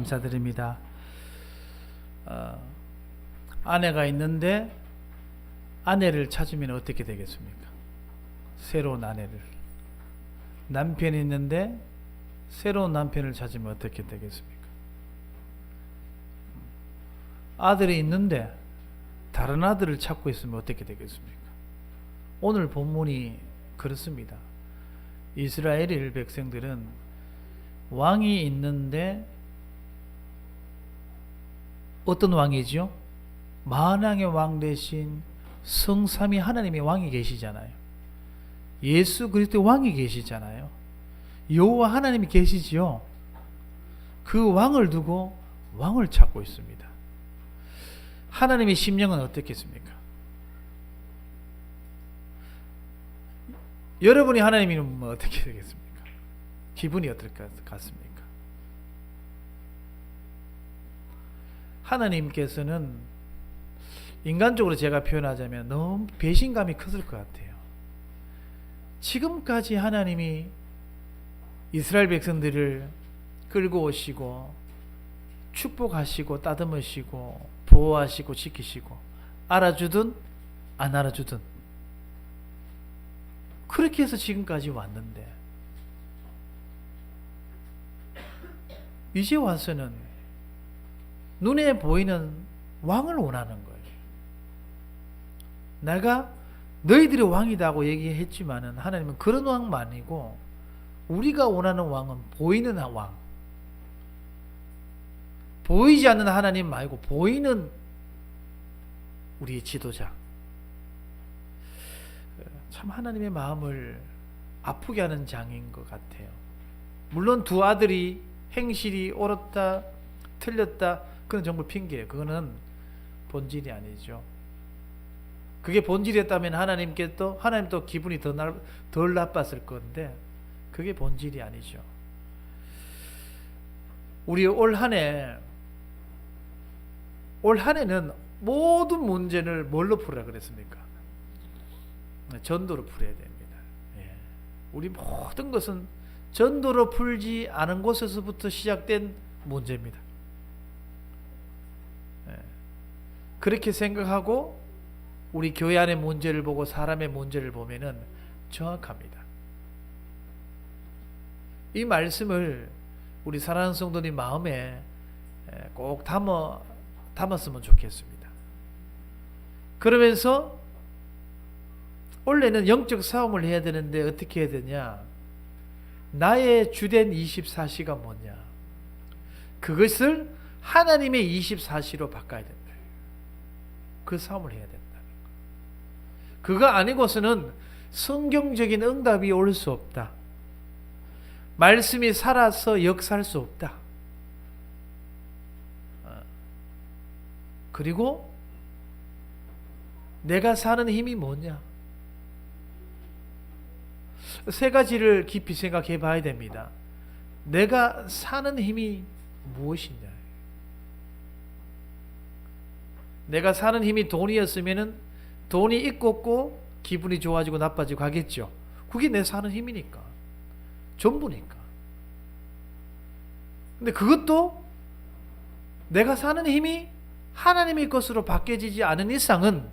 감사드립니다. 아내가 있는데 아내를 찾으면 어떻게 되겠습니까? 새로운 아내를. 남편이 있는데 새로운 남편을 찾으면 어떻게 되겠습니까? 아들이 있는데 다른 아들을 찾고 있으면 어떻게 되겠습니까? 오늘 본문이 그렇습니다. 이스라엘 백성들은 왕이 있는데 어떤 왕이죠? 만왕의 왕 대신 성삼위 하나님의 왕이 계시잖아요. 예수 그리스도의 왕이 계시잖아요. 여호와 하나님이 계시지요. 그 왕을 두고 왕을 찾고 있습니다. 하나님의 심령은 어떻겠습니까? 여러분이 하나님이면 어떻게 되겠습니까? 기분이 어떨 것 같습니까? 하나님께서는 인간적으로 제가 표현하자면 너무 배신감이 컸을 것 같아요. 지금까지 하나님이 이스라엘 백성들을 끌고 오시고 축복하시고 따듬으시고 보호하시고 지키시고 알아주든 안 알아주든 그렇게 해서 지금까지 왔는데 이제 와서는 눈에 보이는 왕을 원하는 거예요. 내가 너희들이 왕이다고 얘기했지만은 하나님은 그런 왕만 아니고 우리가 원하는 왕은 보이는 왕, 보이지 않는 하나님 말고 보이는 우리의 지도자. 참 하나님의 마음을 아프게 하는 장인 것 같아요. 물론 두 아들이 행실이 옳았다 틀렸다 그건 전부 핑계예요. 그거는 본질이 아니죠. 그게 본질이었다면 하나님 또 기분이 덜 나빴을 건데 그게 본질이 아니죠. 우리 올 한 해는 모든 문제를 뭘로 풀으라 그랬습니까? 전도로 풀어야 됩니다. 우리 모든 것은 전도로 풀지 않은 곳에서부터 시작된 문제입니다. 그렇게 생각하고 우리 교회 안의 문제를 보고 사람의 문제를 보면은 정확합니다. 이 말씀을 우리 사랑하는 성도님 마음에 꼭 담았으면 좋겠습니다. 그러면서 원래는 영적 싸움을 해야 되는데 어떻게 해야 되냐? 나의 주된 24시가 뭐냐? 그것을 하나님의 24시로 바꿔야 된다. 그 싸움을 해야 된다. 그거 아니고서는 성경적인 응답이 올 수 없다. 말씀이 살아서 역사할 수 없다. 그리고 내가 사는 힘이 뭐냐? 세 가지를 깊이 생각해 봐야 됩니다. 내가 사는 힘이 무엇이냐? 내가 사는 힘이 돈이었으면은 돈이 있고 없고 기분이 좋아지고 나빠지고 하겠죠. 그게 내 사는 힘이니까. 전부니까. 근데 그것도 내가 사는 힘이 하나님의 것으로 바뀌어지지 않은 이상은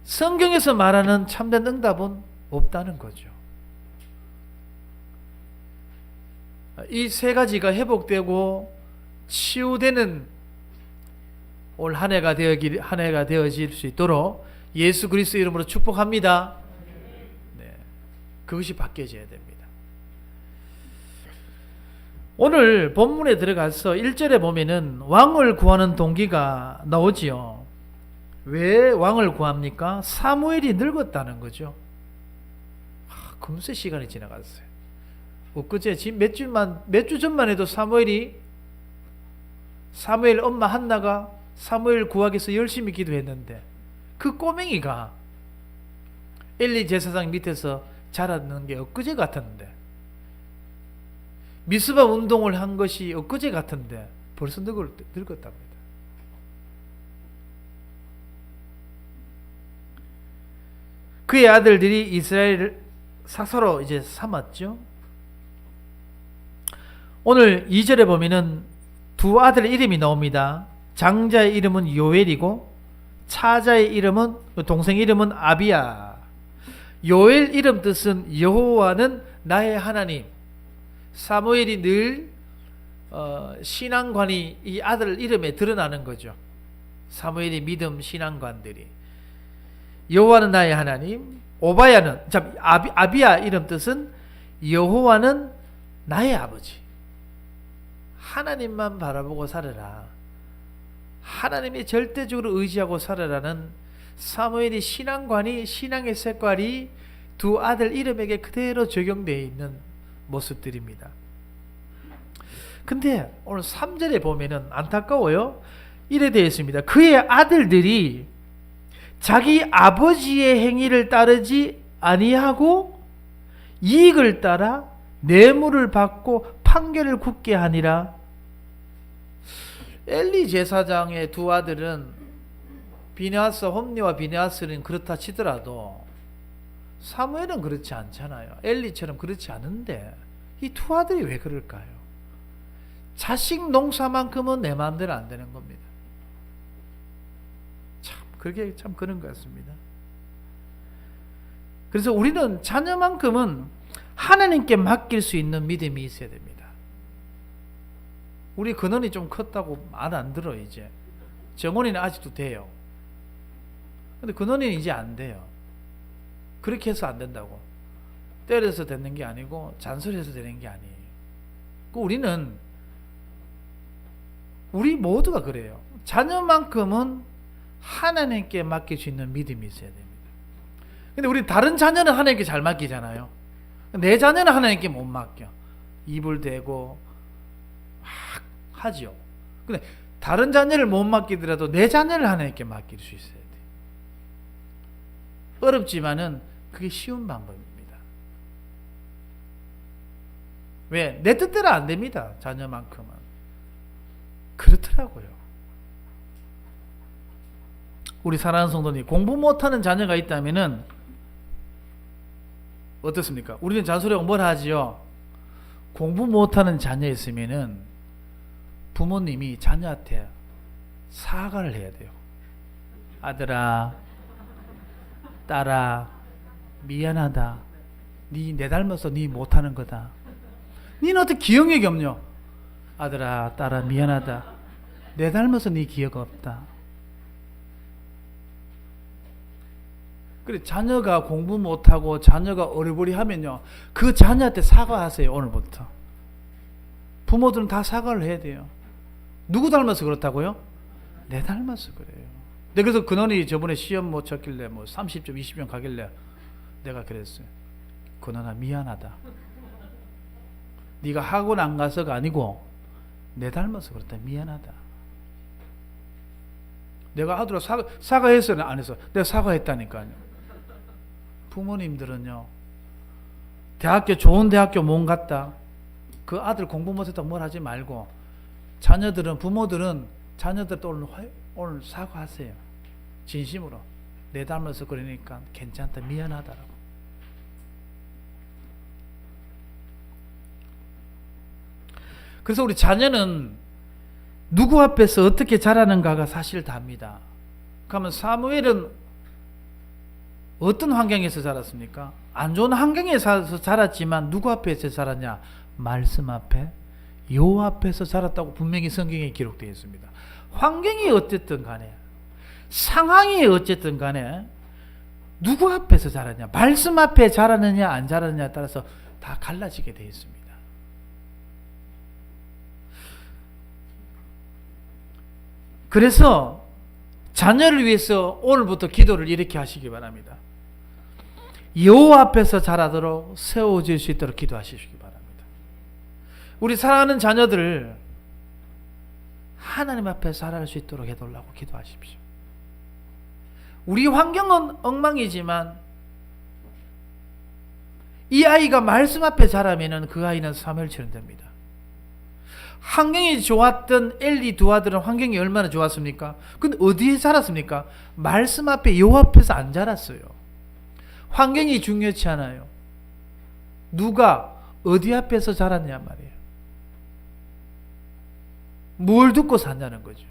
성경에서 말하는 참된 응답은 없다는 거죠. 이 세 가지가 회복되고 치유되는 올 한 해가 되어질 수 있도록 예수 그리스도 이름으로 축복합니다. 네, 그것이 바뀌어져야 됩니다. 오늘 본문에 들어가서 1절에 보면은 왕을 구하는 동기가 나오지요. 왜 왕을 구합니까? 사무엘이 늙었다는 거죠. 금세 시간이 지나갔어요. 엊그제 지금 몇 주 전만 해도 사무엘 엄마 한나가 사무엘 구하기 위해서 열심히 기도했는데 그 꼬맹이가 엘리 제사장 밑에서 자랐는 게 엊그제 같은데 미스바 운동을 한 것이 엊그제 같은데 벌써 늙었답니다. 그의 아들들이 이스라엘을 사사로 이제 삼았죠. 오늘 2절에 보면은 두 아들의 이름이 나옵니다. 장자의 이름은 요엘이고 차자의 이름은 동생 이름은 아비야. 요엘 이름 뜻은 여호와는 나의 하나님. 사무엘이 늘 신앙관이 이 아들 이름에 드러나는 거죠. 사무엘의 믿음 신앙관들이. 여호와는 나의 하나님. 오바야는 아비야 이름 뜻은 여호와는 나의 아버지. 하나님만 바라보고 살아라. 하나님이 절대적으로 의지하고 살아라는 사무엘의 신앙관이 신앙의 색깔이 두 아들 이름에게 그대로 적용되어 있는 모습들입니다. 근데 오늘 3절에 보면은 안타까워요. 이래 되어 있습니다. 그의 아들들이 자기 아버지의 행위를 따르지 아니하고 이익을 따라 뇌물을 받고 판결을 굳게 하니라. 엘리 제사장의 두 아들은 비느하스, 홈리와 비느하스는 그렇다 치더라도 사무엘은 그렇지 않잖아요. 엘리처럼 그렇지 않은데 이 두 아들이 왜 그럴까요? 자식 농사만큼은 내 마음대로 안 되는 겁니다. 참 그게 참 그런 것 같습니다. 그래서 우리는 자녀만큼은 하나님께 맡길 수 있는 믿음이 있어야 됩니다. 우리 근원이 좀 컸다고 말 안 들어. 이제 정원이는 아직도 돼요. 근데 근원이는 이제 안 돼요. 그렇게 해서 안 된다고. 때려서 되는 게 아니고 잔소리해서 되는 게 아니에요. 우리 모두가 그래요. 자녀만큼은 하나님께 맡길 수 있는 믿음이 있어야 됩니다. 근데 우리 다른 자녀는 하나님께 잘 맡기잖아요. 내 자녀는 하나님께 못 맡겨. 입을 대고 막 하죠. 근데 다른 자녀를 못 맡기더라도 내 자녀를 하나님께 맡길 수 있어야 돼. 어렵지만은 그게 쉬운 방법입니다. 왜? 내 뜻대로 안 됩니다. 자녀만큼은. 그렇더라고요. 우리 사랑하는 성도님, 공부 못하는 자녀가 있다면은 어떻습니까? 우리는 잔소리하고 뭘 하지요? 공부 못하는 자녀 있으면은 부모님이 자녀한테 사과를 해야 돼요. 아들아, 딸아, 미안하다. 내 닮아서 네 못하는 거다. 니는 어떻게 기억력이 없냐? 아들아, 딸아, 미안하다. 내 닮아서 네 기억 없다. 그래, 자녀가 공부 못하고 자녀가 어리버리하면요, 그 자녀한테 사과하세요. 오늘부터. 부모들은 다 사과를 해야 돼요. 누구 닮아서 그렇다고요? 내 닮아서 그래요. 그래서 근원이 저번에 시험 못 쳤길래 30점 20점 가길래 내가 그랬어요. 근원아, 미안하다. 네가 학원 안 가서가 아니고 내 닮아서 그렇다. 미안하다. 내가 하더라 사과했어요? 안 했어? 내가 사과했다니까요. 부모님들은요, 좋은 대학교 못 갔다, 그 아들 공부 못했다고 뭘 하지 말고, 부모들은 자녀들도 오늘 사과하세요. 진심으로. 내 닮아서 그러니까 괜찮다, 미안하다라고. 그래서 우리 자녀는 누구 앞에서 어떻게 자라는가가 사실 답니다. 그러면 사무엘은 어떤 환경에서 자랐습니까? 안 좋은 환경에서 자랐지만 누구 앞에서 자랐냐? 말씀 앞에, 여호와 앞에서 자랐다고 분명히 성경에 기록되어 있습니다. 환경이 어쨌든 간에, 상황이 어쨌든 간에 누구 앞에서 자랐냐? 말씀 앞에 자랐느냐 안 자랐느냐에 따라서 다 갈라지게 되어 있습니다. 그래서 자녀를 위해서 오늘부터 기도를 이렇게 하시기 바랍니다. 여호와 앞에서 자라도록 세워질 수 있도록 기도하시기 바랍니다. 우리 사랑하는 자녀들을 하나님 앞에서 자랄 수 있도록 해달라고 기도하십시오. 우리 환경은 엉망이지만 이 아이가 말씀 앞에 자라면 그 아이는 사무엘처럼 됩니다. 환경이 좋았던 엘리 두 아들은 환경이 얼마나 좋았습니까? 근데 어디에 자랐습니까? 말씀 앞에, 여호와 앞에서 안 자랐어요. 환경이 중요치 않아요. 누가 어디 앞에서 자랐냐 말이에요. 뭘 듣고 사냐는 거죠.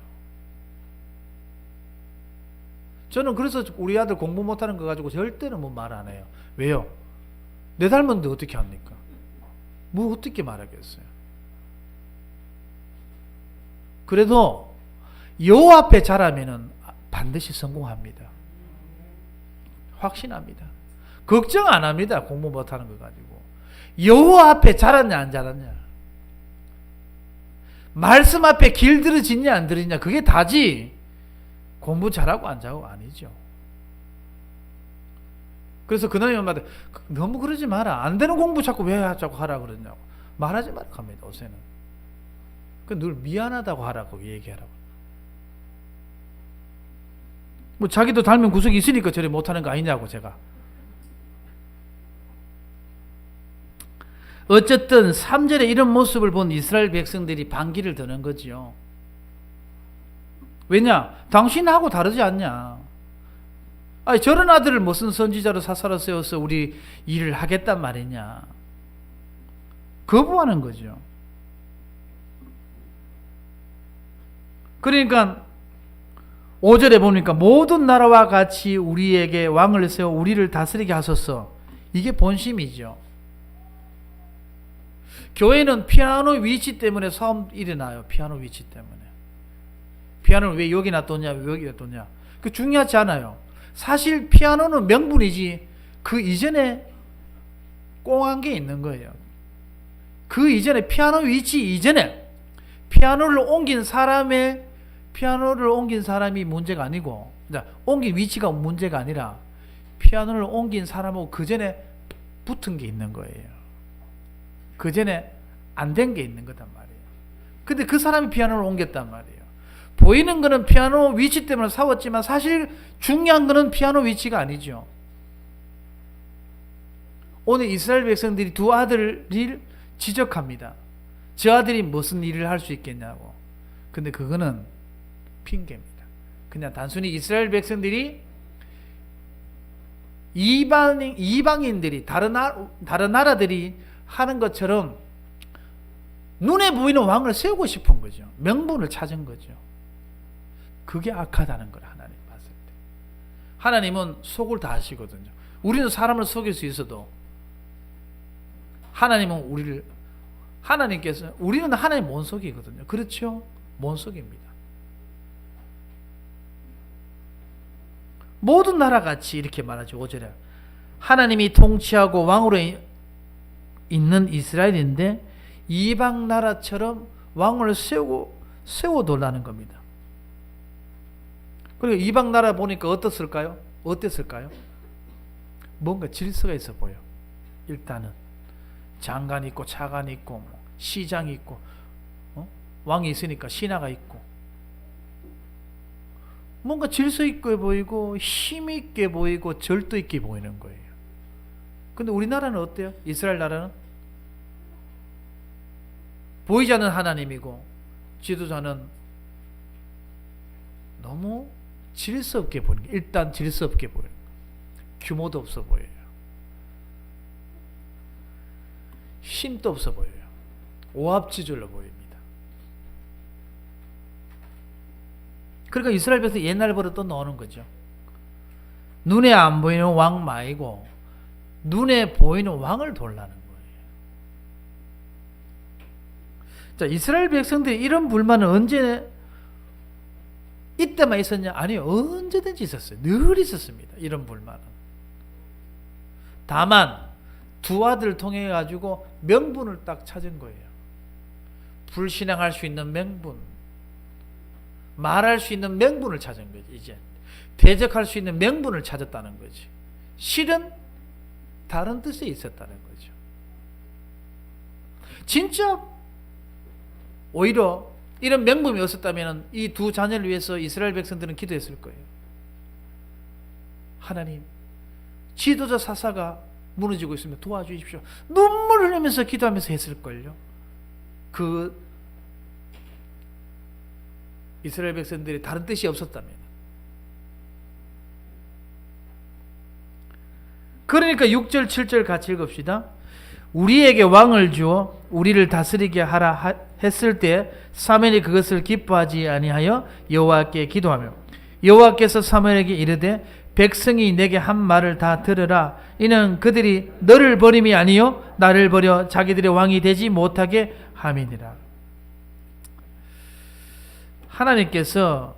저는 그래서 우리 아들 공부 못하는 거 가지고 절대로 뭐 말 안 해요. 왜요? 내 닮았는데 어떻게 합니까? 뭐 어떻게 말하겠어요? 그래도 여호와 앞에 잘하면은 반드시 성공합니다. 확신합니다. 걱정 안 합니다. 공부 못하는 거 가지고. 여호와 앞에 잘했냐 안 잘했냐, 말씀 앞에 길들여지냐 안 들이냐, 그게 다지 공부 잘하고 안 잘하고 아니죠. 그래서 그놈이 엄마한테 너무 그러지 마라, 안 되는 공부 자꾸 왜 자꾸 하라 그러냐고 말하지 말라고 합니다. 요새는 늘 미안하다고 하라고 얘기하라고. 뭐 자기도 닮은 구석이 있으니까 저래 못하는 거 아니냐고 제가. 어쨌든 3절에 이런 모습을 본 이스라엘 백성들이 반기를 드는 거지요. 왜냐? 당신하고 다르지 않냐? 아니, 저런 아들을 무슨 선지자로 사사로 세워서 우리 일을 하겠단 말이냐? 거부하는 거죠. 그러니까 5절에 보니까 모든 나라와 같이 우리에게 왕을 세워 우리를 다스리게 하소서. 이게 본심이죠. 교회는 피아노 위치 때문에 싸움 일어나요. 피아노 위치 때문에. 피아노는 왜 여기 놔뒀냐, 왜 여기 놔뒀냐. 그 중요하지 않아요. 사실 피아노는 명분이지 그 이전에 꽁한 게 있는 거예요. 그 이전에 피아노 위치 이전에 피아노를 옮긴 사람이 문제가 아니고, 옮긴 위치가 문제가 아니라 피아노를 옮긴 사람하고 그 전에 붙은 게 있는 거예요. 그 전에 안 된 게 있는 거단 말이에요. 근데 그 사람이 피아노를 옮겼단 말이에요. 보이는 거는 피아노 위치 때문에 싸웠지만 사실 중요한 거는 피아노 위치가 아니죠. 오늘 이스라엘 백성들이 두 아들을 지적합니다. 저 아들이 무슨 일을 할 수 있겠냐고. 근데 그거는 핑계입니다. 그냥 단순히 이스라엘 백성들이 이방인들이 다른 나라들이 하는 것처럼 눈에 보이는 왕을 세우고 싶은 거죠. 명분을 찾은 거죠. 그게 악하다는 걸 하나님 봤을 때. 하나님은 속을 다 아시거든요. 우리는 사람을 속일 수 있어도 우리는 하나님 못 속이거든요. 그렇죠? 못 속입니다. 모든 나라같이 이렇게 말하죠. 5절에 하나님이 통치하고 왕으로 있는 이스라엘인데 이방 나라처럼 왕을 세워달라는 겁니다. 그리고 이방 나라 보니까 어땠을까요? 뭔가 질서가 있어 보여. 일단은 장관 있고 차관 있고 시장 있고 왕이 있으니까 신하가 있고 뭔가 질서 있게 보이고 힘 있게 보이고 절도 있게 보이는 거예요. 근데 우리나라는 어때요? 이스라엘 나라는 보이지 않는 하나님이고 지도자는 너무 질서 없게 보이는 거예요. 일단 질서 없게 보여요. 규모도 없어 보여요. 힘도 없어 보여요. 오합지졸로 보입니다. 그러니까 이스라엘 백성 옛날 버릇 또 나오는 거죠. 눈에 안 보이는 왕 말고 눈에 보이는 왕을 돌라는 거예요. 자, 이스라엘 백성들이 이런 불만은 언제 이때만 있었냐? 아니요, 언제든지 있었어요. 늘 있었습니다. 이런 불만은. 다만 두 아들을 통해 가지고 명분을 딱 찾은 거예요. 불신앙할 수 있는 명분, 말할 수 있는 명분을 찾은 거지. 이제 대적할 수 있는 명분을 찾았다는 거지. 실은 다른 뜻에 있었다는 거죠. 진짜 오히려 이런 명분이 없었다면 이 두 자녀를 위해서 이스라엘 백성들은 기도했을 거예요. 하나님, 지도자 사사가 무너지고 있으면 도와주십시오. 눈물 흘리면서 기도하면서 했을걸요. 그 이스라엘 백성들이 다른 뜻이 없었다면. 그러니까 6절 7절 같이 읽읍시다. 우리에게 왕을 주어 우리를 다스리게 하라 했을 때 사무엘이 그것을 기뻐하지 아니하여 여호와께 기도하며 여호와께서 사무엘에게 이르되 백성이 내게 한 말을 다 들으라. 이는 그들이 너를 버림이 아니요 나를 버려 자기들의 왕이 되지 못하게 함이니라. 하나님께서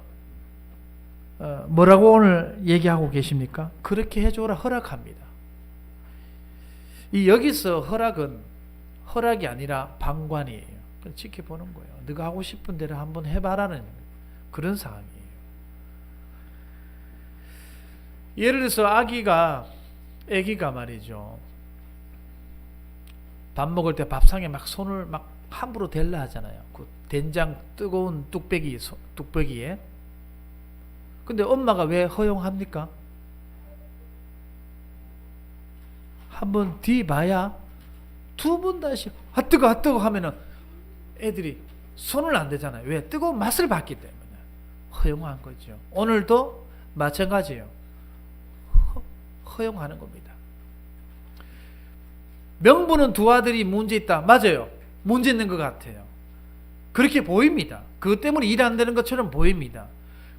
뭐라고 오늘 얘기하고 계십니까? 그렇게 해줘라 허락합니다. 여기서 허락이 아니라 방관이에요. 지켜보는 거예요. 네가 하고 싶은 대로 한번 해봐라는 그런 상황이에요. 예를 들어서 아기가 말이죠. 밥 먹을 때 밥상에 막 손을 막 함부로 댈라 하잖아요. 그 된장 뜨거운 뚝배기에. 근데 엄마가 왜 허용합니까? 한번 뒤봐야 두 번 다시 뜨거 하면은 애들이 손을 안 대잖아요. 왜? 뜨거운 맛을 봤기 때문에 허용한 거죠. 오늘도 마찬가지예요. 허용하는 겁니다. 명분은 두 아들이 문제 있다. 맞아요. 문제 있는 것 같아요. 그렇게 보입니다. 그것 때문에 일 안 되는 것처럼 보입니다.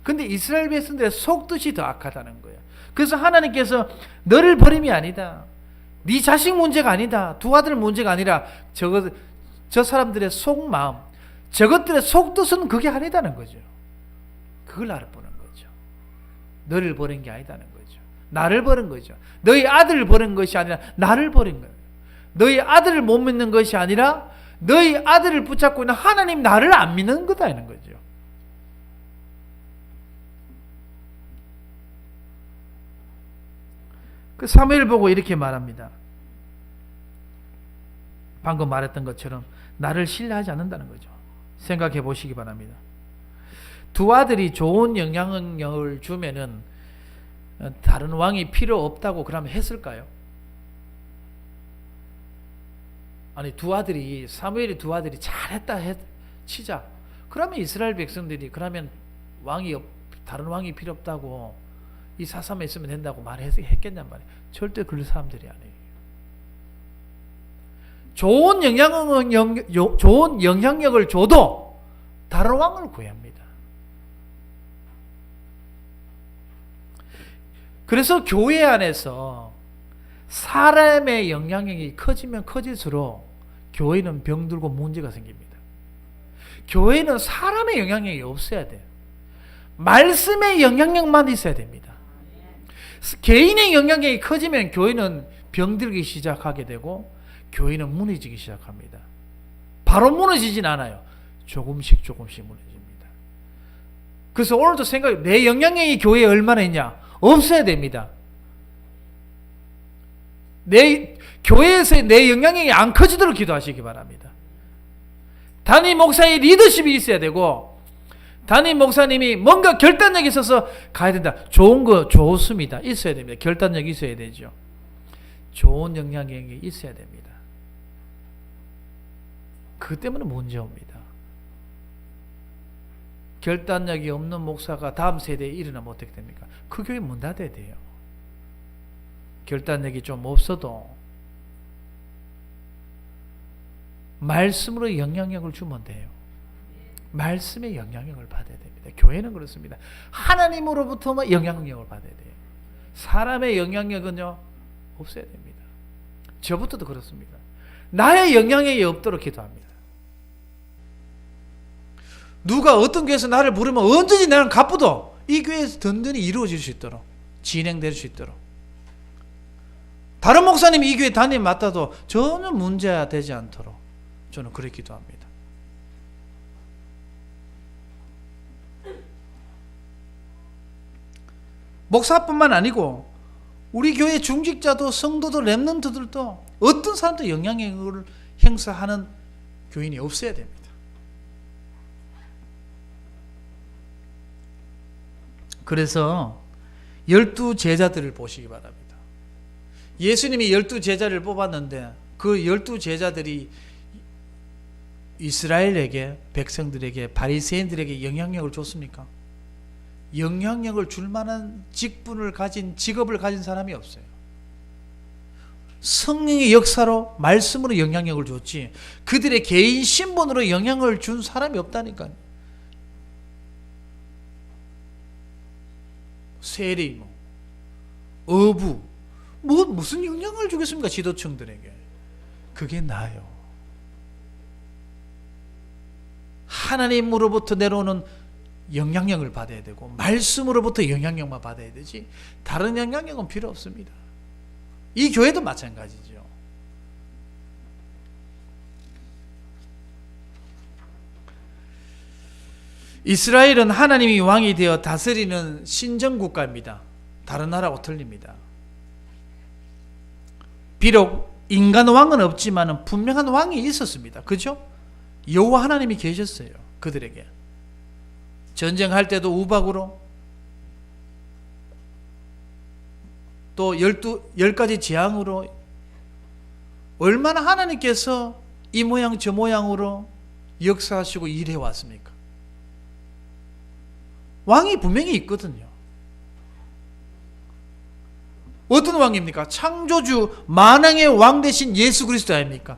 근데 이스라엘 백성들의 속뜻이 더 악하다는 거예요. 그래서 하나님께서 너를 버림이 아니다. 네 자식 문제가 아니다. 두 아들 문제가 아니라 저 사람들의 속마음, 저것들의 속뜻은 그게 아니다는 거죠. 그걸 알아보는 거죠. 너를 버린 게 아니다는 거죠. 나를 버린 거죠. 너희 아들을 버린 것이 아니라 나를 버린 거예요. 너희 아들을 못 믿는 것이 아니라 너희 아들을 붙잡고 있는 하나님 나를 안 믿는 거다는 거죠. 그 사무엘 보고 이렇게 말합니다. 방금 말했던 것처럼 나를 신뢰하지 않는다는 거죠. 생각해 보시기 바랍니다. 두 아들이 좋은 영향력을 주면은 다른 왕이 필요 없다고 그러면 했을까요? 아니 사무엘이 두 아들이 잘했다 치자. 그러면 이스라엘 백성들이 그러면 다른 왕이 필요 없다고 이 사삼에 있으면 된다고 말했겠냔 말이에요. 절대 그런 사람들이 아니에요. 좋은 영향력을 줘도 다른 왕을 구합니다. 그래서 교회 안에서 사람의 영향력이 커지면 커질수록 교회는 병들고 문제가 생깁니다. 교회는 사람의 영향력이 없어야 돼요. 말씀의 영향력만 있어야 됩니다. 개인의 영향력이 커지면 교회는 병들기 시작하게 되고 교회는 무너지기 시작합니다. 바로 무너지진 않아요. 조금씩 무너집니다. 그래서 오늘도 내 영향력이 교회에 얼마나 있냐? 없어야 됩니다. 교회에서 내 영향력이 안 커지도록 기도하시기 바랍니다. 담임 목사의 리더십이 있어야 되고 담임 목사님이 뭔가 결단력이 있어서 가야 된다. 좋은 거 좋습니다. 있어야 됩니다. 결단력이 있어야 되죠. 좋은 영향력이 있어야 됩니다. 그것 때문에 문제 옵니다. 결단력이 없는 목사가 다음 세대에 일어나면 어떻게 됩니까? 그 교회 문 닫아야 돼요. 결단력이 좀 없어도 말씀으로 영향력을 주면 돼요. 말씀의 영향력을 받아야 됩니다. 교회는 그렇습니다. 하나님으로부터만 영향력을 받아야 돼요. 사람의 영향력은요 없어야 됩니다. 저부터도 그렇습니다. 나의 영향력이 없도록 기도합니다. 누가 어떤 교회에서 나를 부르면 언제든지 나는 가쁘도 이 교회에서 든든히 이루어질 수 있도록 진행될 수 있도록 다른 목사님이 이 교회 담임 맡아도 전혀 문제가 되지 않도록 저는 그렇게 기도합니다. 목사뿐만 아니고 우리 교회 중직자도 성도도 렘넌트들도 어떤 사람도 영향력을 행사하는 교인이 없어야 됩니다. 그래서 12제자들을 보시기 바랍니다. 예수님이 12제자를 뽑았는데 그 12제자들이 이스라엘에게 백성들에게 바리새인들에게 영향력을 줬습니까? 영향력을 줄 만한 직업을 가진 사람이 없어요. 성령의 역사로 말씀으로 영향력을 줬지 그들의 개인 신분으로 영향을 준 사람이 없다니까요. 세리, 어부 무슨 영향을 주겠습니까? 지도층들에게. 그게 나요. 하나님으로부터 내려오는 영향력을 받아야 되고 말씀으로부터 영향력만 받아야 되지 다른 영향력은 필요 없습니다. 이 교회도 마찬가지죠. 이스라엘은 하나님이 왕이 되어 다스리는 신정국가입니다. 다른 나라하고 틀립니다. 비록 인간 왕은 없지만 분명한 왕이 있었습니다. 그죠? 여호와 하나님이 계셨어요. 그들에게. 전쟁할 때도 우박으로 또 10가지 재앙으로 얼마나 하나님께서 이 모양 저 모양으로 역사하시고 일해왔습니까? 왕이 분명히 있거든요. 어떤 왕입니까? 창조주 만왕의 왕 되신 예수 그리스도 아닙니까?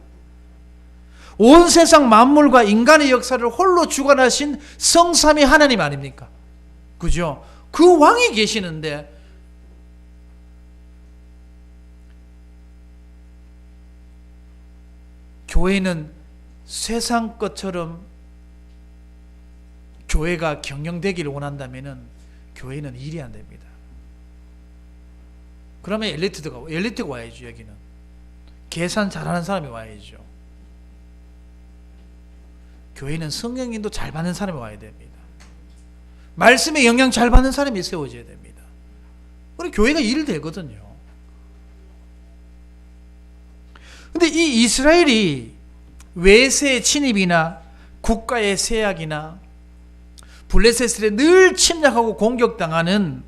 온 세상 만물과 인간의 역사를 홀로 주관하신 성삼위 하나님 아닙니까? 그죠? 그 왕이 계시는데 교회는 세상 것처럼 교회가 경영되기를 원한다면 교회는 일이 안 됩니다. 그러면 엘리트가 와야죠. 여기는 계산 잘하는 사람이 와야죠. 교회는 성령님도 잘 받는 사람이 와야 됩니다. 말씀에 영향 잘 받는 사람이 세워져야 됩니다. 우리 교회가 일 되거든요. 근데 이 이스라엘이 외세의 침입이나 국가의 세약이나 블레셋에 늘 침략하고 공격당하는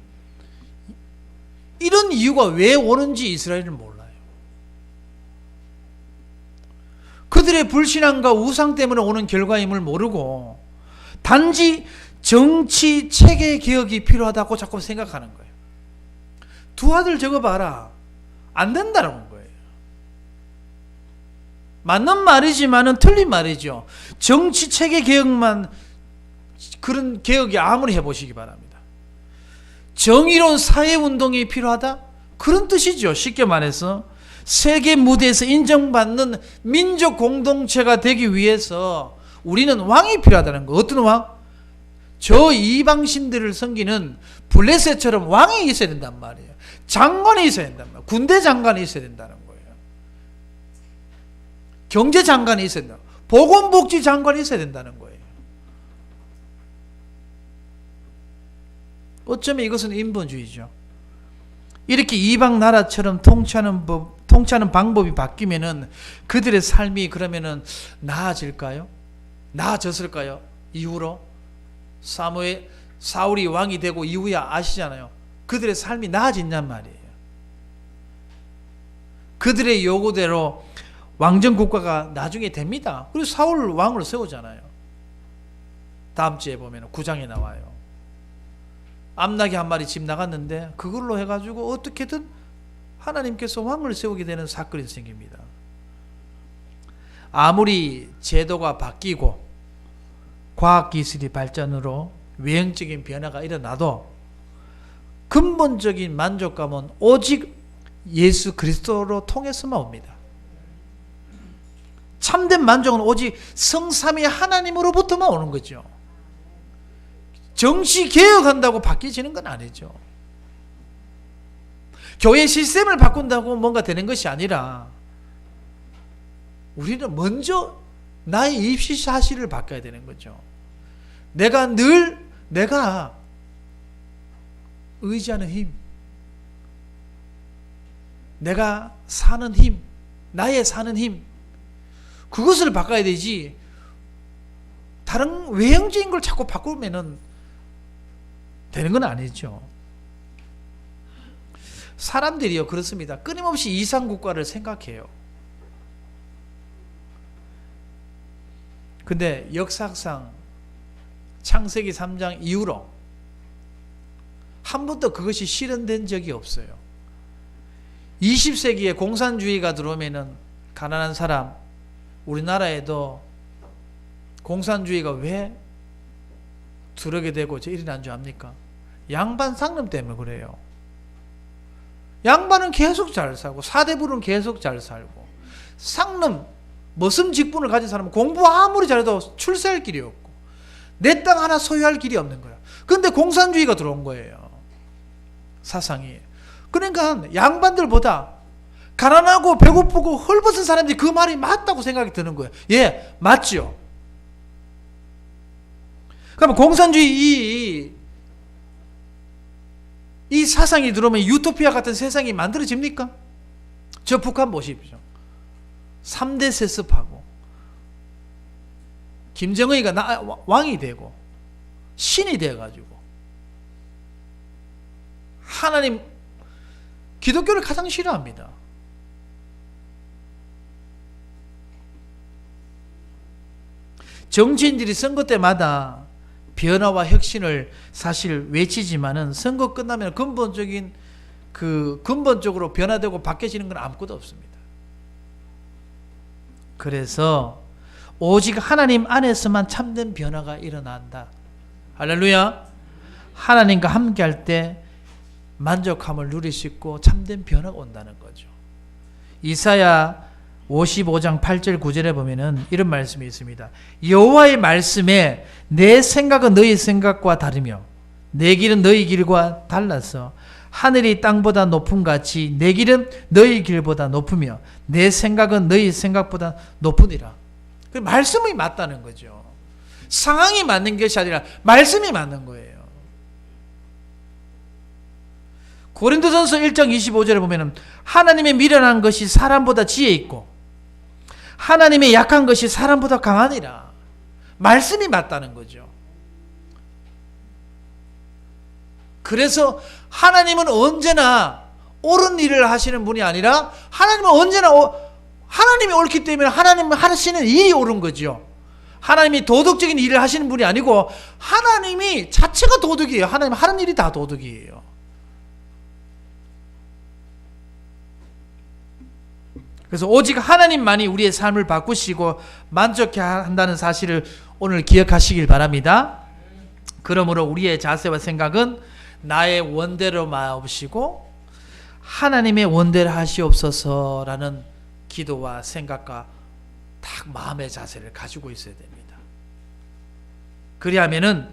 이런 이유가 왜 오는지 이스라엘은 몰라요. 그들의 불신앙과 우상 때문에 오는 결과임을 모르고 단지 정치 체계 개혁이 필요하다고 자꾸 생각하는 거예요. 두 아들 저거 봐라. 안 된다는 거예요. 맞는 말이지만은 틀린 말이죠. 정치 체계 개혁만 그런 개혁이 아무리 해보시기 바랍니다. 정의로운 사회운동이 필요하다? 그런 뜻이죠. 쉽게 말해서 세계 무대에서 인정받는 민족 공동체가 되기 위해서 우리는 왕이 필요하다는 거. 어떤 왕? 저 이방신들을 섬기는 블레셋처럼 왕이 있어야 된단 말이에요. 장관이 있어야 된단 말이에요. 군대 장관이 있어야 된다는 거예요. 경제 장관이 있어야 된다. 보건복지 장관이 있어야 된다는 거예요. 어쩌면 이것은 인본주의죠. 이렇게 이방 나라처럼 통치하는 방법이 바뀌면은 그들의 삶이 그러면은 나아질까요? 나아졌을까요? 이후로 사울이 왕이 되고 이후에 아시잖아요. 그들의 삶이 나아진단 말이에요. 그들의 요구대로 왕정 국가가 나중에 됩니다. 그리고 사울 왕으로 세우잖아요. 다음 주에 보면 9장에 나와요. 암나귀 한 마리 집 나갔는데 그걸로 해가지고 어떻게든 하나님께서 왕을 세우게 되는 사건이 생깁니다. 아무리 제도가 바뀌고 과학기술이 발전으로 외형적인 변화가 일어나도 근본적인 만족감은 오직 예수 그리스도로 통해서만 옵니다. 참된 만족은 오직 성삼위 하나님으로부터만 오는 거죠. 정치 개혁한다고 바뀌지는 건 아니죠. 교회 시스템을 바꾼다고 뭔가 되는 것이 아니라 우리는 먼저 나의 입시 사실을 바꿔야 되는 거죠. 내가 의지하는 힘, 내가 사는 힘, 나의 사는 힘, 그것을 바꿔야 되지 다른 외형적인 걸 자꾸 바꾸면은 되는 건 아니죠. 사람들이요 그렇습니다. 끊임없이 이상국가를 생각해요. 근데 역사상 창세기 3장 이후로 한 번도 그것이 실현된 적이 없어요. 20세기에 공산주의가 들어오면은 가난한 사람, 우리나라에도 공산주의가 왜 들어게 되고 일어난 줄 압니까? 양반 상놈 때문에 그래요. 양반은 계속 잘 살고 사대부는 계속 잘 살고 상놈 머슴 직분을 가진 사람은 공부 아무리 잘해도 출세할 길이 없고 내 땅 하나 소유할 길이 없는 거야. 그런데 공산주의가 들어온 거예요. 사상이. 그러니까 양반들보다 가난하고 배고프고 헐벗은 사람들이 그 말이 맞다고 생각이 드는 거예요. 예, 맞죠. 그러면 공산주의 이 사상이 들어오면 유토피아 같은 세상이 만들어집니까? 저 북한 보십시오. 3대 세습하고 김정은이가 왕이 되고 신이 돼가지고 하나님 기독교를 가장 싫어합니다. 정치인들이 선거 때마다 변화와 혁신을 사실 외치지만은 선거 끝나면 근본적으로 변화되고 바뀌어지는 건 아무것도 없습니다. 그래서 오직 하나님 안에서만 참된 변화가 일어난다. 할렐루야. 하나님과 함께 할 때 만족함을 누릴 수 있고 참된 변화가 온다는 거죠. 이사야 55장 8절 9절에 보면은 이런 말씀이 있습니다. 여호와의 말씀에 내 생각은 너희 생각과 다르며 내 길은 너희 길과 달라서 하늘이 땅보다 높음 같이 내 길은 너희 길보다 높으며 내 생각은 너희 생각보다 높으니라. 그 말씀이 맞다는 거죠. 상황이 맞는 것이 아니라 말씀이 맞는 거예요. 고린도전서 1장 25절에 보면은 하나님의 미련한 것이 사람보다 지혜 있고 하나님의 약한 것이 사람보다 강하니라. 말씀이 맞다는 거죠. 그래서 하나님은 언제나 옳은 일을 하시는 분이 아니라 하나님은 언제나 하나님이 옳기 때문에 하나님은 하시는 일이 옳은 거죠. 하나님이 도덕적인 일을 하시는 분이 아니고 하나님이 자체가 도덕이에요. 하나님 하는 일이 다 도덕이에요. 그래서 오직 하나님만이 우리의 삶을 바꾸시고 만족해 한다는 사실을 오늘 기억하시길 바랍니다. 그러므로 우리의 자세와 생각은 나의 원대로 마옵시고 하나님의 원대로 하시옵소서라는 기도와 생각과 딱 마음의 자세를 가지고 있어야 됩니다. 그리하면은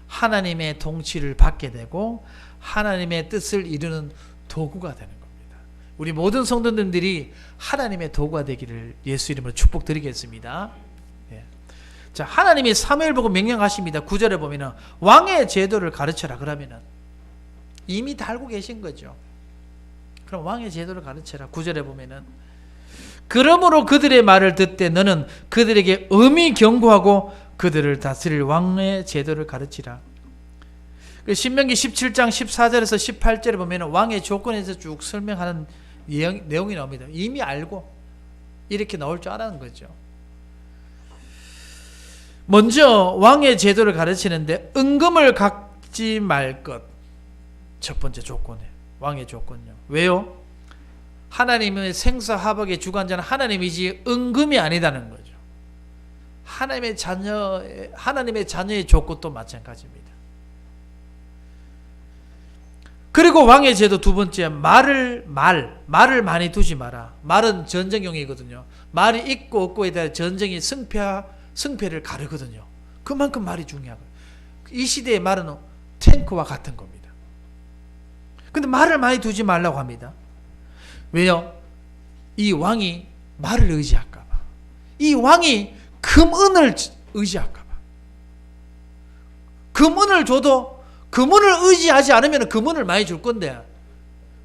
하나님의 통치를 받게 되고 하나님의 뜻을 이루는 도구가 되는 겁니다. 우리 모든 성도님들이 하나님의 도구가 되기를 예수 이름으로 축복드리겠습니다. 예. 자, 하나님이 사무엘보고 명령하십니다. 9절에 보면은 왕의 제도를 가르쳐라. 그러면은 이미 다 알고 계신 거죠. 그럼 왕의 제도를 가르쳐라. 9절에 보면은 그러므로 그들의 말을 듣되 너는 그들에게 엄히 경고하고 그들을 다스릴 왕의 제도를 가르치라. 신명기 17장 14절에서 18절에 보면 왕의 조건에서 쭉 설명하는 내용이 나옵니다. 이미 알고 이렇게 나올 줄 알았는 거죠. 먼저 왕의 제도를 가르치는데 은금을 갖지 말 것. 첫 번째 조건이에요. 왕의 조건요. 왜요? 하나님의 생사화복의 주관자는 하나님이지 은금이 아니다는 거죠. 하나님의 자녀의 조건도 마찬가지입니다. 그리고 왕의 제도 두 번째, 말을 많이 두지 마라. 말은 전쟁용이거든요. 말이 있고 없고에 대해 전쟁이 승패를 가르거든요. 그만큼 말이 중요하고요. 이 시대의 말은 탱크와 같은 겁니다. 근데 말을 많이 두지 말라고 합니다. 왜요? 이 왕이 말을 의지할까 봐. 이 왕이 금은을 의지할까 봐. 금은을 줘도 금은을 의지하지 않으면 금은을 많이 줄 건데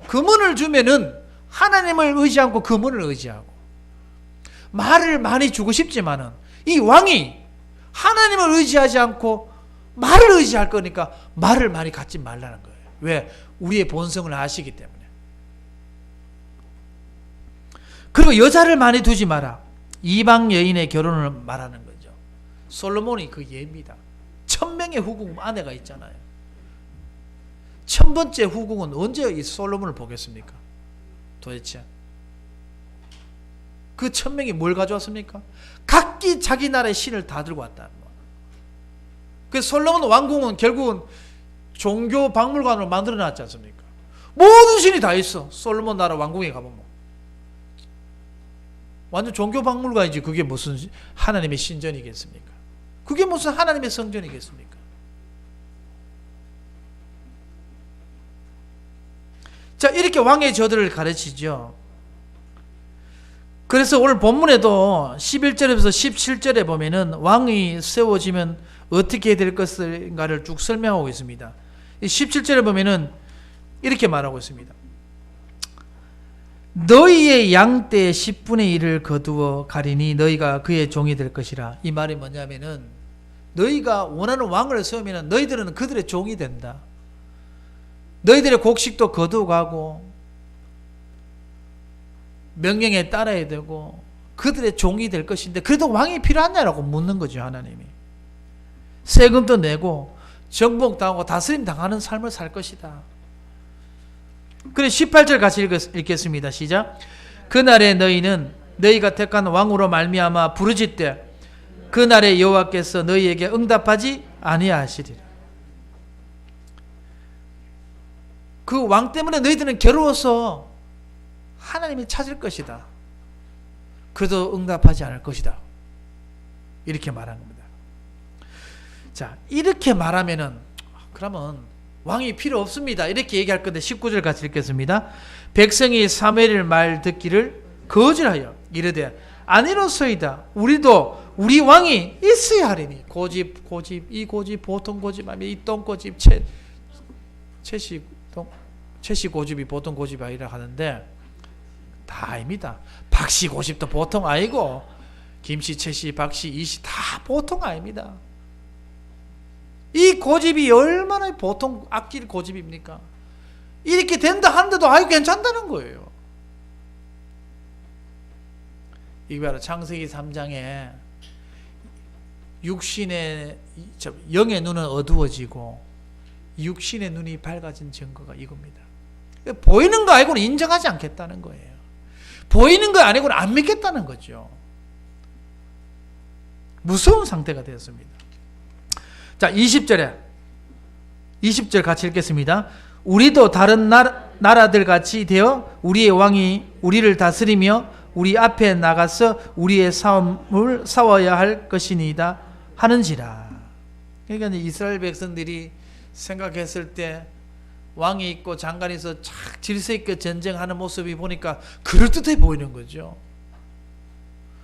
금은을 주면은 하나님을 의지 않고 금은을 의지하고 말을 많이 주고 싶지만은 이 왕이 하나님을 의지하지 않고 말을 의지할 거니까 말을 많이 갖지 말라는 거예요. 왜? 우리의 본성을 아시기 때문에. 그리고 여자를 많이 두지 마라. 이방 여인의 결혼을 말하는 거죠. 솔로몬이 그 예입니다. 1000명의 후궁 아내가 있잖아요. 1000번째 후궁은 언제 이 솔로몬을 보겠습니까? 도대체? 그 1000명이 뭘 가져왔습니까? 각기 자기 나라의 신을 다 들고 왔다. 그래서 솔로몬 왕궁은 결국은 종교 박물관으로 만들어놨지 않습니까? 모든 신이 다 있어. 솔로몬 나라 왕궁에 가보면 완전 종교 박물관이지. 그게 무슨 하나님의 신전이겠습니까? 그게 무슨 하나님의 성전이겠습니까? 자, 이렇게 왕의 저들을 가르치죠. 그래서 오늘 본문에도 11절에서 17절에 보면은 왕이 세워지면 어떻게 될 것인가를 쭉 설명하고 있습니다. 17절에 보면은 이렇게 말하고 있습니다. 너희의 양떼의 10분의 1을 거두어 가리니 너희가 그의 종이 될 것이라. 이 말이 뭐냐면은 너희가 원하는 왕을 세우면 너희들은 그들의 종이 된다. 너희들의 곡식도 거두어 가고 명령에 따라야 되고 그들의 종이 될 것인데 그래도 왕이 필요하냐라고 묻는 거죠. 하나님이 세금도 내고 정복당하고 다스림 당하는 삶을 살 것이다. 그래 18절 같이 읽겠습니다. 시작. 그날에 너희는 너희가 택한 왕으로 말미암아 부르짖되 그날에 여호와께서 너희에게 응답하지 아니하시리라. 그 왕 때문에 너희들은 괴로워서 하나님이 찾을 것이다. 그래도 응답하지 않을 것이다. 이렇게 말한 겁니다. 자, 이렇게 말하면은 그러면 왕이 필요 없습니다. 이렇게 얘기할 건데 19절 같이 읽겠습니다. 백성이 사무엘의 말 듣기를 거절하여 이르되 아니로소이다. 우리도 우리 왕이 있어야 하리니 고집 이 고집 보통 고집 아니면 이 똥고집 채씨 고집이 보통 고집이 아니라 하는데 다 아닙니다. 박씨 고집도 보통 아니고 김씨, 채씨, 박씨, 이씨 다 보통 아닙니다. 이 고집이 얼마나 보통 아낄 고집입니까? 이렇게 된다 하는데도 아유 괜찮다는 거예요. 이게 바로 창세기 3장에 영의 눈은 어두워지고 육신의 눈이 밝아진 증거가 이겁니다. 보이는 거 아니고는 인정하지 않겠다는 거예요. 보이는 거 아니고는 안 믿겠다는 거죠. 무서운 상태가 되었습니다. 자, 20절 같이 읽겠습니다. 우리도 다른 나라들 같이 되어 우리의 왕이 우리를 다스리며 우리 앞에 나가서 우리의 싸움을 싸워야 할 것이니이다 하는지라. 그러니까 이스라엘 백성들이 생각했을 때 왕이 있고 장관이 있어 착 질서 있게 전쟁하는 모습이 보니까 그럴듯해 보이는 거죠.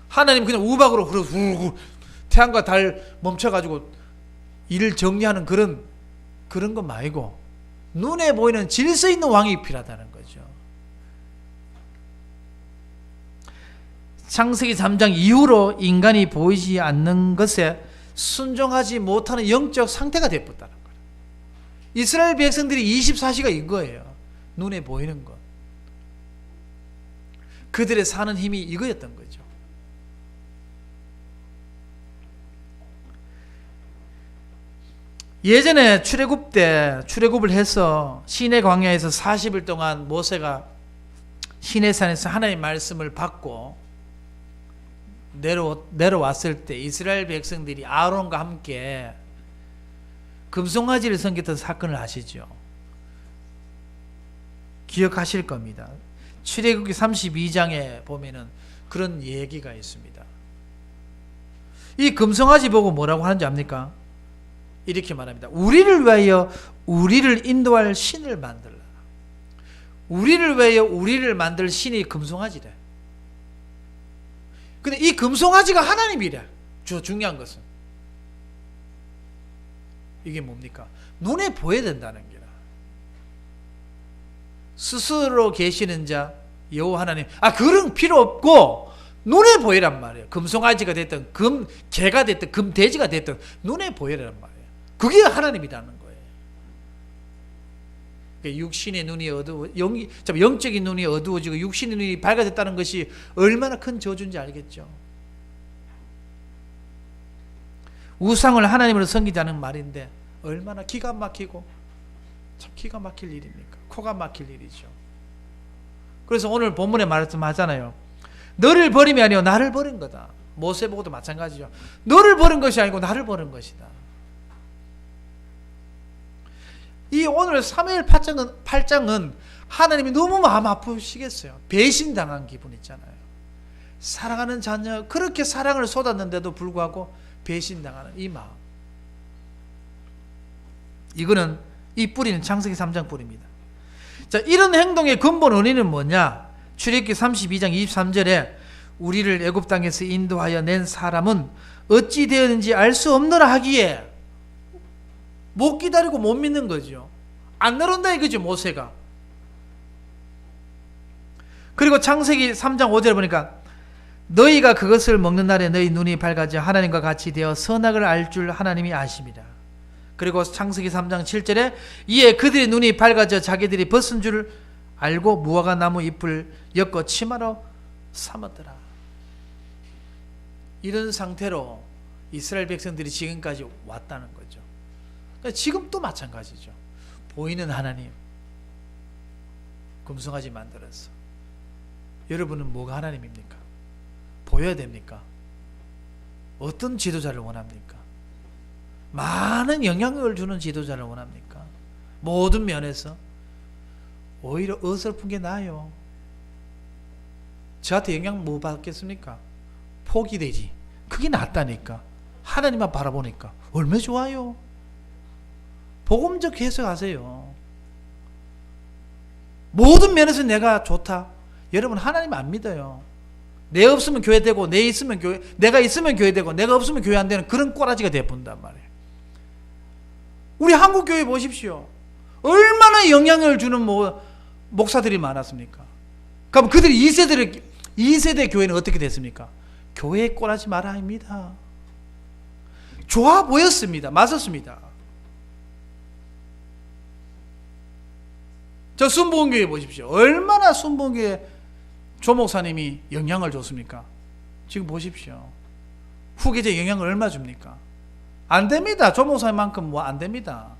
하나님 그냥 우박으로 후루룩 태양과 달 멈춰가지고 일을 정리하는 그런 것 말고 눈에 보이는 질서 있는 왕이 필요하다는 거죠. 창세기 3장 이후로 인간이 보이지 않는 것에 순종하지 못하는 영적 상태가 되었다는 거예요. 이스라엘 백성들이 24시가 이거예요. 눈에 보이는 것. 그들의 사는 힘이 이거였던 거죠. 예전에 출애굽 때 출애굽을 해서 시내 광야에서 40일 동안 모세가 시내산에서 하나님의 말씀을 받고 내려왔을 때 이스라엘 백성들이 아론과 함께 금송아지를 섬겼던 사건을 아시죠? 기억하실 겁니다. 출애굽기 32장에 보면은 그런 얘기가 있습니다. 이 금송아지 보고 뭐라고 하는지 압니까? 이렇게 말합니다. 우리를 위하여 우리를 인도할 신을 만들라. 우리를 위하여 우리를 만들 신이 금송아지래. 근데 이 금송아지가 하나님이래. 중요한 것은 이게 뭡니까? 눈에 보여야 된다는 게라. 스스로 계시는 자 여호와 하나님. 그런 필요 없고 눈에 보이란 말이에요. 금송아지가 됐든 개가 됐든 금돼지가 됐든 눈에 보이란 말이에요. 그게 하나님이라는 거예요. 육신의 눈이 영적인 눈이 어두워지고 육신의 눈이 밝아졌다는 것이 얼마나 큰 저주인지 알겠죠. 우상을 하나님으로 섬기자는 말인데 얼마나 기가 막히고 참 기가 막힐 일입니까? 코가 막힐 일이죠. 그래서 오늘 본문에 말씀하잖아요. 너를 버림이 아니요 나를 버린 거다. 모세 보고도 마찬가지죠. 너를 버린 것이 아니고 나를 버린 것이다. 이 오늘 사무엘 8장은 하나님이 너무 마음 아프시겠어요. 배신당한 기분 있잖아요. 사랑하는 자녀, 그렇게 사랑을 쏟았는데도 불구하고 배신당하는 이 마음. 이거는 이 뿌리는 창세기 3장 뿌리입니다. 자, 이런 행동의 근본 원인은 뭐냐? 출애굽기 32장 23절에 우리를 애굽 땅에서 인도하여 낸 사람은 어찌 되었는지 알 수 없노라 하기에 못 기다리고 못 믿는 거죠. 안 내려온다 이거죠, 모세가. 그리고 창세기 3장 5절에 보니까 너희가 그것을 먹는 날에 너희 눈이 밝아져 하나님과 같이 되어 선악을 알 줄 하나님이 아심이라. 그리고 창세기 3장 7절에 이에 그들의 눈이 밝아져 자기들이 벗은 줄 알고 무화과 나무 잎을 엮어 치마로 삼았더라. 이런 상태로 이스라엘 백성들이 지금까지 왔다는 거죠. 그러니까 지금도 마찬가지죠. 보이는 하나님 금송아지 만들었어. 여러분은 뭐가 하나님입니까? 보여야 됩니까? 어떤 지도자를 원합니까? 많은 영향력을 주는 지도자를 원합니까? 모든 면에서 오히려 어설픈 게 나아요. 저한테 영향 뭐 받겠습니까? 포기되지. 그게 낫다니까. 하나님만 바라보니까 얼마나 좋아요. 복음적 해석하세요. 모든 면에서 내가 좋다. 여러분 하나님 안 믿어요. 내 없으면 교회 되고 내 있으면 교회, 내가 있으면 교회 되고 내가 없으면 교회 안 되는 그런 꼬라지가 돼본단 말이에요. 우리 한국 교회 보십시오. 얼마나 영향을 주는 목사들이 많았습니까? 그럼 그들이 2세대 교회는 어떻게 됐습니까? 교회에 꼬라지 마라 합니다. 좋아 보였습니다. 맞았습니다. 저 순복음교회 보십시오. 얼마나 순복음교회 조목사님이 영향을 줬습니까? 지금 보십시오. 후계자에 영향을 얼마 줍니까? 안 됩니다. 조목사님만큼 안 됩니다.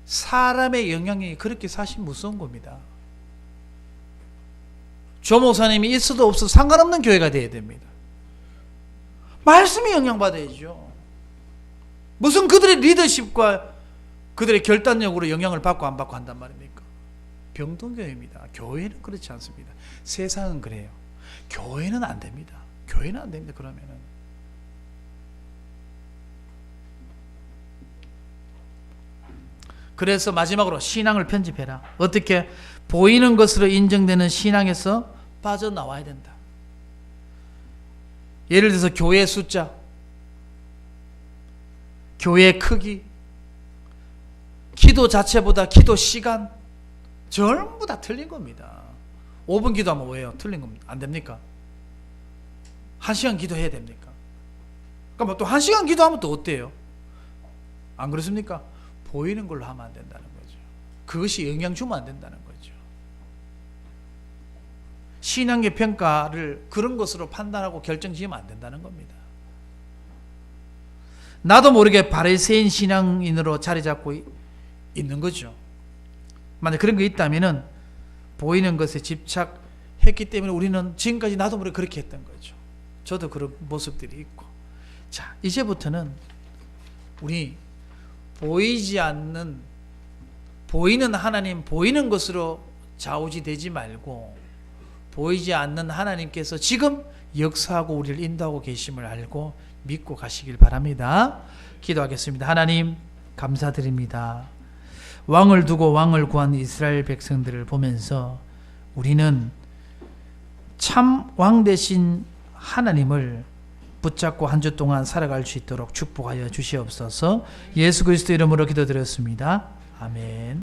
사람의 영향이 그렇게 사실 무서운 겁니다. 조목사님이 있어도 없어도 상관없는 교회가 되어야 됩니다. 말씀이 영향받아야죠. 무슨 그들의 리더십과 그들의 결단력으로 영향을 받고 안 받고 한단 말입니까? 병동교회입니다. 교회는 그렇지 않습니다. 세상은 그래요. 교회는 안 됩니다. 교회는 안 됩니다. 그러면은 그래서 마지막으로 신앙을 편집해라. 어떻게? 보이는 것으로 인정되는 신앙에서 빠져나와야 된다. 예를 들어서 교회 숫자, 교회 크기, 기도 자체보다 기도 시간 전부 다 틀린 겁니다. 5분 기도하면 왜요? 틀린 겁니다. 안 됩니까? 1시간 기도해야 됩니까? 그럼 또 1시간 기도하면 또 어때요? 안 그렇습니까? 보이는 걸로 하면 안 된다는 거죠. 그것이 영향 주면 안 된다는 거죠. 신앙의 평가를 그런 것으로 판단하고 결정지으면 안 된다는 겁니다. 나도 모르게 바리새인 신앙인으로 자리 잡고 있는 거죠. 만약 그런 게 있다면은 보이는 것에 집착했기 때문에 우리는 지금까지 나도 모르게 그렇게 했던 거죠. 저도 그런 모습들이 있고. 자, 이제부터는 우리 보이지 않는, 보이는 하나님, 보이는 것으로 좌우지되지 말고 보이지 않는 하나님께서 지금 역사하고 우리를 인도하고 계심을 알고 믿고 가시길 바랍니다. 기도하겠습니다. 하나님 감사드립니다. 왕을 두고 왕을 구한 이스라엘 백성들을 보면서 우리는 참 왕 되신 하나님을 붙잡고 한 주 동안 살아갈 수 있도록 축복하여 주시옵소서. 예수 그리스도 이름으로 기도드렸습니다. 아멘.